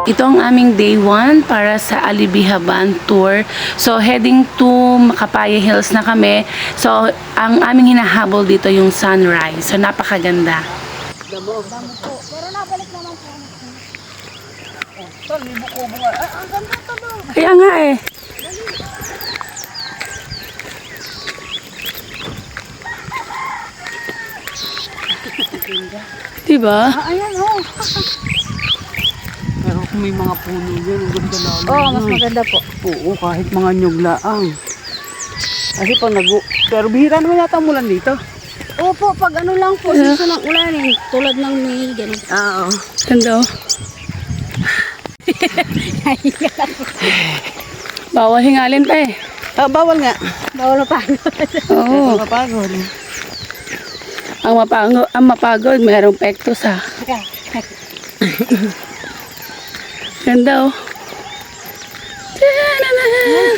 Ito ang aming day 1 para sa Alibihaban tour. So, heading to Macapaya Hills na kami. So, ang aming hinahabol dito yung sunrise. So, napakaganda. Damo po. Pero nabalik naman po. Tol, libo ko bunga. Ang ganda to do. Kaya nga eh. Diba? Ayan oh. Pero kung may mga puno dyan, ang ganda lalo. Oo, mas maganda po. Oo, kahit mga nyug laang. Kasi pag pero bihira naman yata ang ulan dito. Opo, pag ano lang po, dito ng ulan eh. Tulad ng May, ganun. Oo. Ganda oh. Bawal hingalin pa eh. Bawal nga. Bawal pa. Oo. Mapagod. Ang mapagod, mayroong pektos ha. Ganda oh.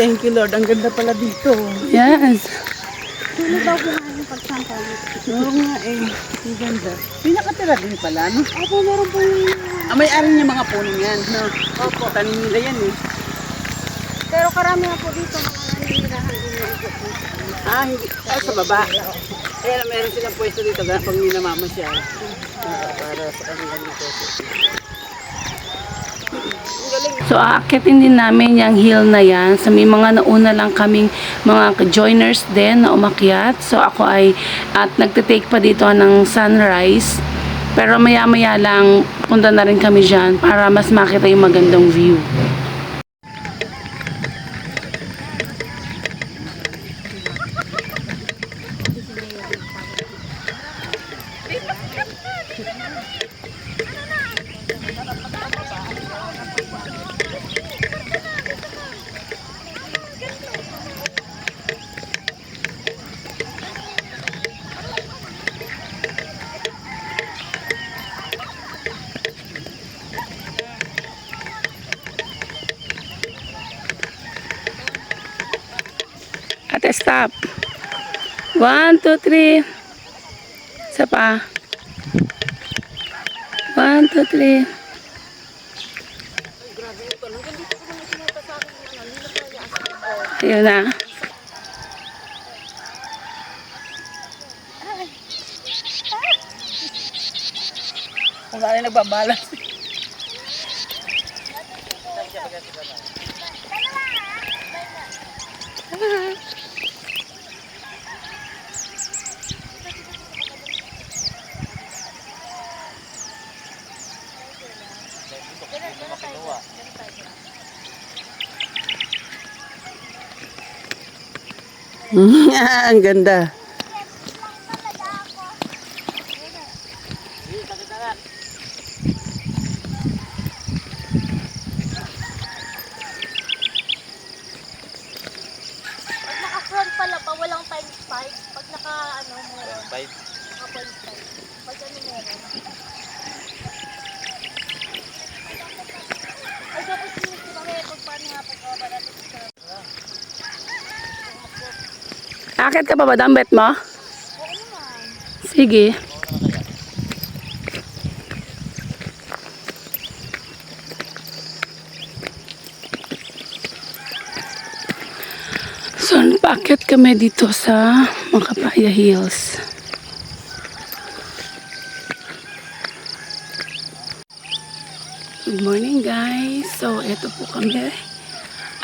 Thank you Lord, ang ganda pala dito. Yes. Sino daw kumain pagsanta? Oo nga eh, ang ganda. Pinakatira din pala, no? Opo, meron po yung... May-ari niya mga puno yan, no? Opo. Tanim nila yan eh. Pero karami na po dito mga nanirahan din yung ikot. Hindi. Sa baba. Kaya meron silang pwesto dito pag minamamasyal. Para sa kanilang dito. So, aakyatin din namin yung hill na yan. So, may mga nauna lang kaming mga joiners din na umakyat. So, ako ay nagtitake pa dito ng sunrise. Pero maya-maya lang, punta na rin kami dyan para mas makita yung magandang view. Ate, stop. 1, 2, 3. Isa pa. 1, 2, 3. Ayun na. Kung saan ay nagbabalas. Ang ganda. Pag naka-front pala pa, walang times 5. Pag naka-ano meron. Naka-point 5. Pag ano meron. Ay, dapat sinusin kami kung paano nga pag-oba natin sa... Akit ka pa ba, dambet mo? Oo naman. Sige. So, paakyat kami dito sa Macapaya Hills. Good morning guys. So, eto po kami.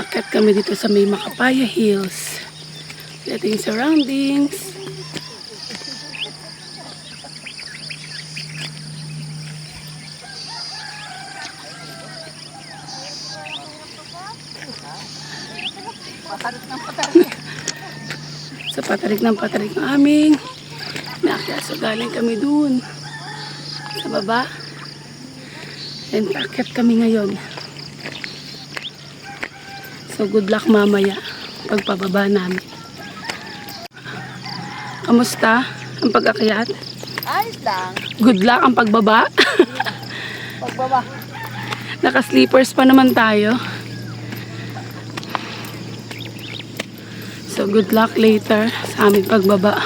Akyat kami dito sa may Macapaya Hills. Ito yung surroundings. Sa patarik ng aming naakyat. So, galing kami dun sa baba. And paakyat kami ngayon. So, good luck mamaya pagpababa namin. Kamusta ang pag-akyat? Ayos lang. Good luck ang pagbaba. Pagbaba. Naka-sleepers pa naman tayo. So, good luck later sa aming pagbaba.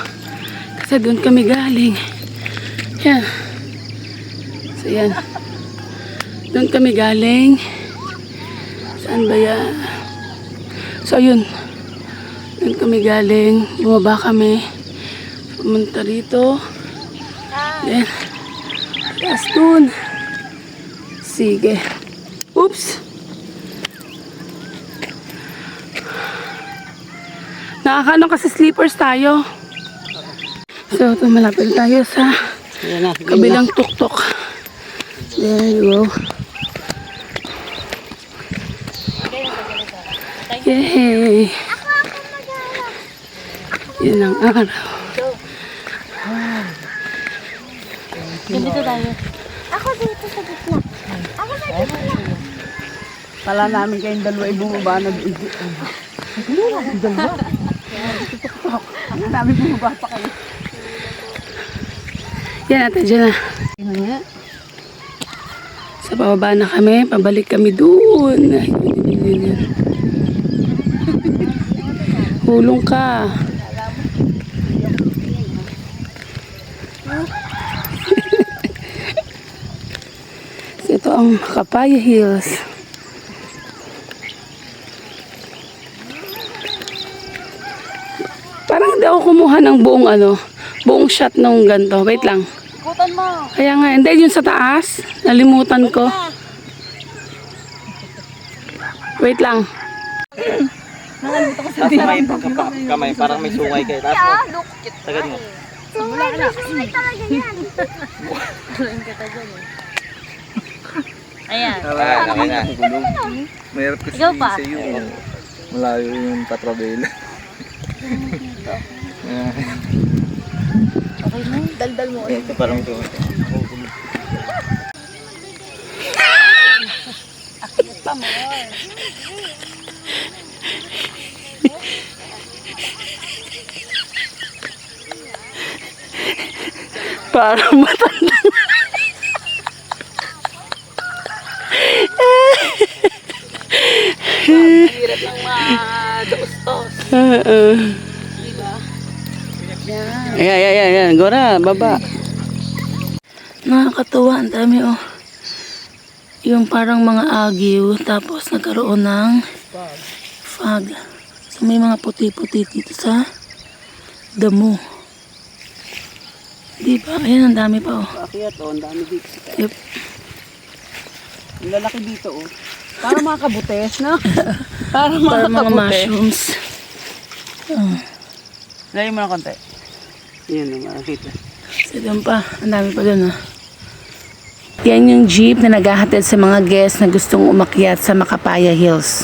Kasi doon kami galing. Yan. So, yan. Doon kami galing. Saan ba yan? So, ayun. Doon kami galing. Bumaba kami. Pumunta rito. Then, taas doon. Sige. Oops. Nakakano kasi sleepers tayo. So, ito malapit tayo sa Yan na. kabilang tuktok. There you go. Yay! Yan ang araw. Dito tayo. Ako dito sa gitna. Ako sa gitna. Kala namin kayong dalawa ay bumaba na doon. Dalawa. Kala namin bumaba pa kayo. Yan natin dyan na. Ano nga? Sa pababa na kami. Pabalik kami doon. Hulong ka. So, ito ang Kapaya Hills. Parang hindi ako kumuha ng buong shot nung ganito. Wait lang. Ikutan mo. Kaya nga, hindi yun sa taas. Nalimutan ko. Tapos may kamay, parang may sungay kayo. Tapos Look, cute. sagad mo. Sumay talaga yan. Ayan. Okay na. Mahirap kasi Ikaw pa? sa iyo. Malayo yung katrabela. Okay mo. Daldal mo. Ito parang sungay. Parang matanda. Hirap ng maduustos. Ayan. Gora, baba. Nakakatuwa. Ang dami yung parang mga agiw. Tapos nagkaroon ng fog. So may mga puti-puti dito sa damo. Diba? Ayan, ang dami pa Akyat, ang dami dito. Yep. Ang lalaki dito, Para mga kabutes, no? Para mga Para mga kabutes. mushrooms. Layo mo na konti. Yan, makakita. So doon pa. Ang dami pa doon Yan yung jeep na naghahatid sa mga guests na gustong umakyat sa Macapaya Hills.